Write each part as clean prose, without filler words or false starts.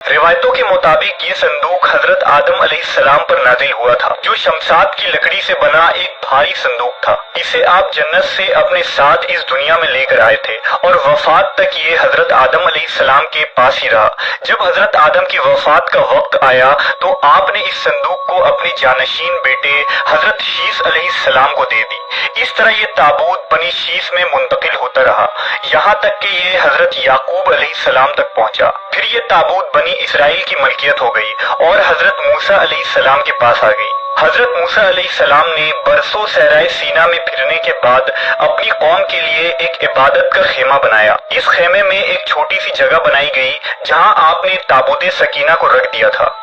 रिवायतों के मुताबिक ये संदूक हजरत आदम अलैहिस्सलाम पर नाजिल हुआ था, जो शमशाद की लकड़ी से बना एक भारी संदूक था। इसे आप जन्नत से अपने साथ इस दुनिया में लेकर आए थे और वफात तक ये हजरत आदम अलैहिस्सलाम के पास ही रहा। जब हजरत आदम की वफात का वक्त आया तो आपने इस संदूक को अपने जानशीन बेटे हजरत शीस अलैहिस्सलाम को दे दी। इस तरह ये ताबूत बनी शीस में मुंतकिल होता रहा, यहाँ तक कि ये हजरत याकूब अलैहिस्सलाम तक पहुंचा। फिर ये ताबूत बनी इसराइल की मलकियत हो गई और हजरत मूसा अलैहिस्सलाम के पास आ गई। हजरत मूसा अलैहिस्सलाम ने बरसों सहराए सीना में फिरने के बाद अपनी कौम के लिए एक इबादत का खेमा बनाया। इस खेमे में एक छोटी सी जगह बनाई गई जहां आपने ताबूत सकीना को रख दिया था।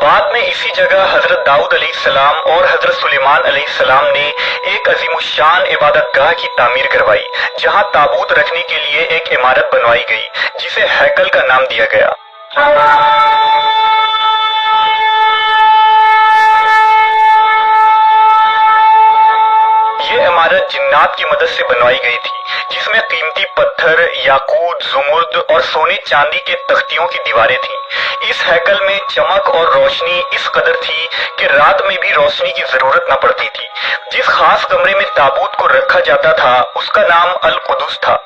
बाद में इसी जगह हजरत दाऊद अलैहिस्सलाम और हजरत सुलेमान अलैहिस्सलाम ने एक अजीमुशान इबादत गाह की तामीर करवाई, जहां ताबूत रखने के लिए एक इमारत बनवाई गई जिसे हैकल का नाम दिया गया। ये इमारत जिन्नात की मदद से बनवाई गई थी, जिसमें कीमती पत्थर, याकूत, जुमुर्द और सोने चांदी के तख्तियों की दीवारें थीं। इस हैकल में चमक और रोशनी इस कदर थी कि रात में भी रोशनी की जरूरत न पड़ती थी। जिस खास कमरे में ताबूत को रखा जाता था उसका नाम अल कुदुस था।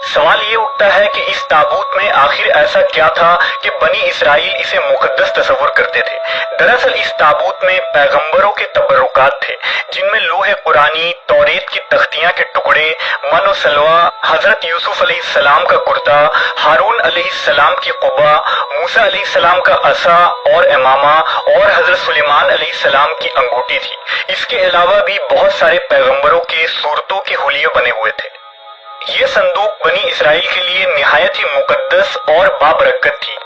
सवाल ये उठता है कि इस ताबूत में आखिर ऐसा क्या था कि बनी इसराइल इसे मुकद्दस तस्वुर करते थे। दरअसल इस ताबूत में पैगंबरों के तबर्रुकात थे, जिनमें लोहे कुरानी, तौरेत की तख्तियां के टुकड़े, मनो सलवा, हजरत यूसुफ अलैहिस्सलाम का कुर्ता, हारून अलैहिस्सलाम की कुबा, मूसा अलैहिस्सलाम का असा और इमामा और हजरत सुलेमान अलैहिस्सलाम की अंगूठी थी। इसके अलावा भी बहुत सारे पैगंबरों के सूरतों के हुलिये बने हुए थे। ये संदूक बनी इसराइल के लिए निहायत ही मुकद्दस और बाबरकत थी।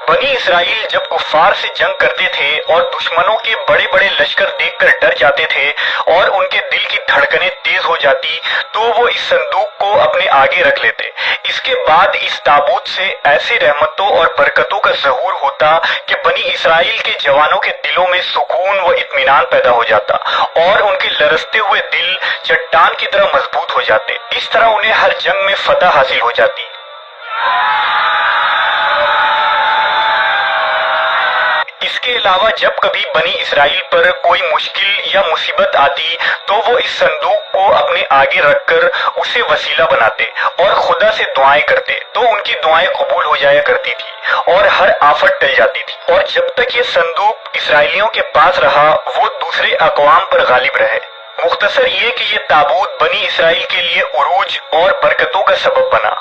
बनी इसराइल जब कुफ्फार से जंग करते थे और दुश्मनों के बड़े बड़े लश्कर देखकर डर जाते थे और उनके दिल की धड़कनें तेज हो जाती, तो वो इस संदूक को अपने आगे रख लेते। इसके बाद इस ताबूत से ऐसी रहमतों और बरकतों का ज़हूर होता कि बनी इसराइल के जवानों के दिलों में सुकून व इत्मीनान पैदा हो जाता और उनके लरसते हुए दिल चट्टान की तरह मजबूत हो जाते। इस तरह उन्हें हर जंग में फतह हासिल हो जाती। इसके अलावा जब कभी बनी इसराइल पर कोई मुश्किल या मुसीबत आती तो वो इस संदूक को अपने आगे रखकर उसे वसीला बनाते और खुदा से दुआएं करते, तो उनकी दुआएं कबूल हो जाया करती थी और हर आफत टल जाती थी। और जब तक ये संदूक इसराइलियों के पास रहा वो दूसरे अक़वाम पर गालिब रहे। मुख्तसर ये कि ये ताबूत बनी इसराइल के लिए उरूज और बरकतों का सबब बना।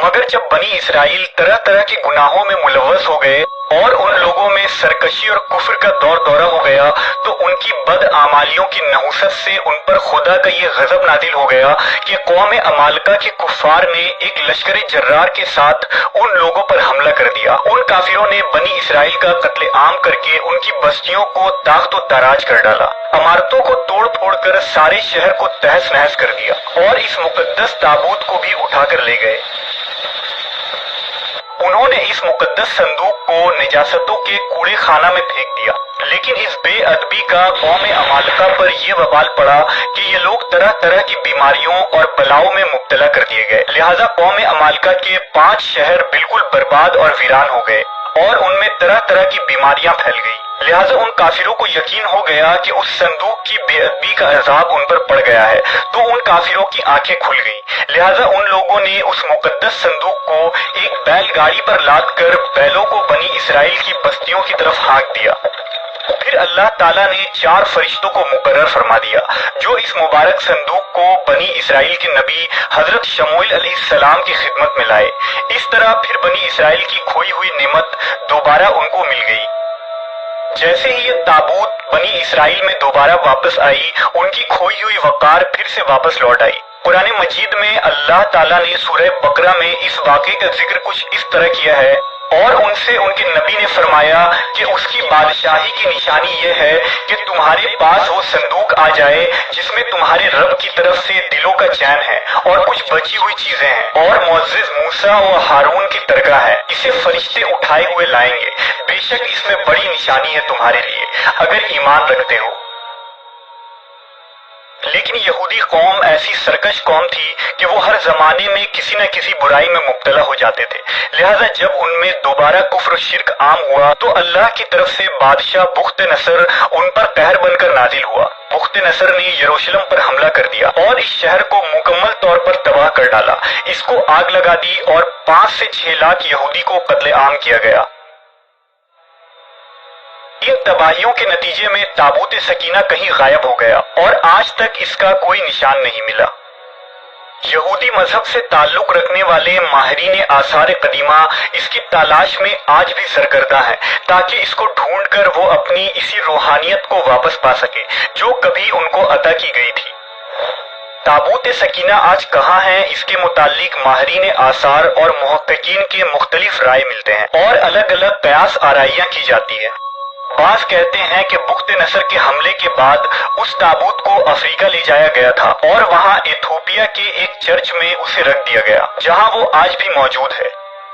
मगर जब बनी इसराइल तरह तरह के गुनाहों में मुलव्वस हो गए और उन लोगों में सरकशी और कुफ्र का दौर दौरा हो गया, तो उनकी बद आमालियों की नहुसत से उन पर खुदा का ये गजब नाजिल हो गया कि कौम अमालका के कुफ्फार ने एक लश्कर जर्रार के साथ उन लोगों पर हमला कर दिया। उन काफिरों ने बनी इसराइल का कत्ले आम करके उनकी बस्तियों को ताख्त व ताराज कर डाला, इमारतों को तोड़ फोड़ कर सारे शहर को तहस नहस कर दिया और इस मुकद्दस ताबूत को भी उठाकर ले गए। उन्होंने इस मुकद्दस संदूक को निजासतों के कूड़े खाना में फेंक दिया। लेकिन इस बेअदबी का कौम अमालका पर यह वबाल पड़ा कि ये लोग तरह तरह की बीमारियों और बलाओं में मुब्तला कर दिए गए। लिहाजा कौम अमालका के 5 शहर बिल्कुल बर्बाद और वीरान हो गए और उनमें तरह तरह की बीमारियां फैल गई। लिहाजा उन काफिरों को यकीन हो गया कि उस संदूक की बेअदबी का अजाब उन पर पड़ गया है, तो उन काफिरों की आंखें खुल गईं। लिहाजा उन लोगों ने उस मुकद्दस संदूक को एक बैलगाड़ी पर लाद कर बैलों को बनी इसराइल की बस्तियों की तरफ हाँक दिया। फिर अल्लाह ताला ने 4 फरिश्तों को मुकर्रर फरमा दिया जो इस मुबारक संदूक को बनी इसराइल के नबी हजरत शमूएल अलैहिस्सलाम की खिदमत में लाए। इस तरह फिर बनी इसराइल की खोई हुई नेमत दोबारा उनको मिल गई। जैसे ही ये ताबूत बनी इसराइल में दोबारा वापस आई, उनकी खोई हुई वकार फिर से वापस लौट आई। कुरान मजीद में अल्लाह ताला ने सूरह बकरा में इस वाक़े का जिक्र कुछ इस तरह किया है, और उनसे उनके नबी ने फरमाया कि उसकी बादशाही की निशानी यह है कि तुम्हारे पास वो संदूक आ जाए जिसमें तुम्हारे रब की तरफ से दिलों का चैन है और कुछ बची हुई चीजें हैं और मुअज़्ज़िज़ मूसा और हारून की दरगाह है। इसे फरिश्ते उठाए हुए लाएंगे। बेशक इसमें बड़ी निशानी है तुम्हारे लिए अगर ईमान रखते हो। لیکن یہودی قوم ایسی سرکش قوم تھی کہ وہ ہر زمانے میں کسی نہ کسی برائی میں مبتلا ہو جاتے تھے، لہذا جب ان میں دوبارہ کفر و شرک عام ہوا تو اللہ کی طرف سے بادشاہ بخت نصر ان پر قہر بن کر نازل ہوا۔ بخت نصر نے یروشلم پر حملہ کر دیا اور اس شہر کو مکمل طور پر تباہ کر ڈالا، اس کو آگ لگا دی اور 5 سے 6 لاکھ یہودی کو قتل عام کیا گیا۔ ان تباہیوں کے نتیجے میں تابوت سکینہ کہیں غائب ہو گیا اور آج تک اس کا کوئی نشان نہیں ملا۔ یہودی مذہب سے تعلق رکھنے والے ماہرین آثار قدیمہ اس کی تلاش میں آج بھی سرگرداں ہیں تاکہ اس کو ڈھونڈ کر وہ اپنی اسی روحانیت کو واپس پا سکے جو کبھی ان کو عطا کی گئی تھی۔ تابوت سکینہ آج کہاں ہے، اس کے متعلق ماہرین آثار اور محققین کے مختلف رائے ملتے ہیں اور الگ الگ قیاس آرائیاں کی جاتی ہے۔ بعض کہتے ہیں کہ بخت نصر کے حملے کے بعد اس تابوت کو افریقہ لے جایا گیا تھا اور وہاں ایتھوپیا کے ایک چرچ میں اسے رکھ دیا گیا جہاں وہ آج بھی موجود ہے۔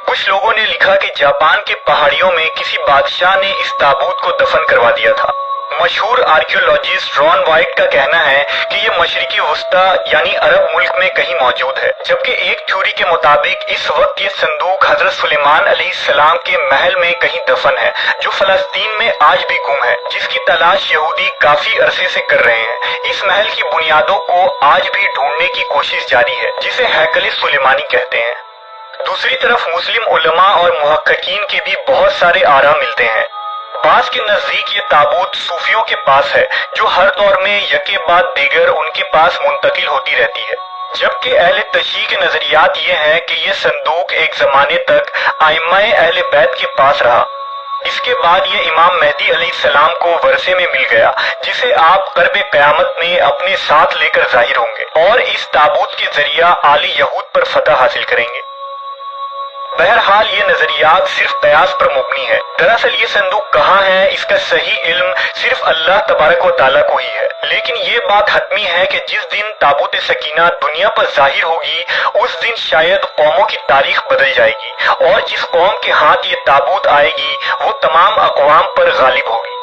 کچھ لوگوں نے لکھا کہ جاپان کے پہاڑیوں میں کسی بادشاہ نے اس تابوت کو دفن کروا دیا تھا۔ مشہور آرکیولوجسٹ رون وائٹ کا کہنا ہے کہ یہ مشرقی وسطی یعنی عرب ملک میں کہیں موجود ہے، جبکہ ایک تھیوری کے مطابق اس وقت یہ صندوق حضرت سلیمان علیہ السلام کے محل میں کہیں دفن ہے جو فلسطین میں آج بھی گم ہے، جس کی تلاش یہودی کافی عرصے سے کر رہے ہیں۔ اس محل کی بنیادوں کو آج بھی ڈھونڈنے کی کوشش جاری ہے جسے ہیکل سلیمانی کہتے ہیں۔ دوسری طرف مسلم علماء اور محققین کے بھی بہت سارے آراء ملتے ہیں۔ بعض کے نزدیک یہ تابوت صوفیوں کے پاس ہے جو ہر دور میں یکے بعد دیگر ان کے پاس منتقل ہوتی رہتی ہے، جبکہ اہل تشیع کے نظریات یہ ہیں کہ یہ صندوق ایک زمانے تک ائمہ اہل بیت کے پاس رہا۔ اس کے بعد یہ امام مہدی علیہ السلام کو ورثے میں مل گیا جسے آپ قرب قیامت میں اپنے ساتھ لے کر ظاہر ہوں گے اور اس تابوت کے ذریعہ آل یہود پر فتح حاصل کریں گے۔ بہرحال یہ نظریات صرف قیاس پر مبنی ہے۔ دراصل یہ صندوق کہاں ہے اس کا صحیح علم صرف اللہ تبارک و تعالیٰ کو ہی ہے، لیکن یہ بات حتمی ہے کہ جس دن تابوت سکینہ دنیا پر ظاہر ہوگی اس دن شاید قوموں کی تاریخ بدل جائے گی اور جس قوم کے ہاتھ یہ تابوت آئے گی وہ تمام اقوام پر غالب ہوگی۔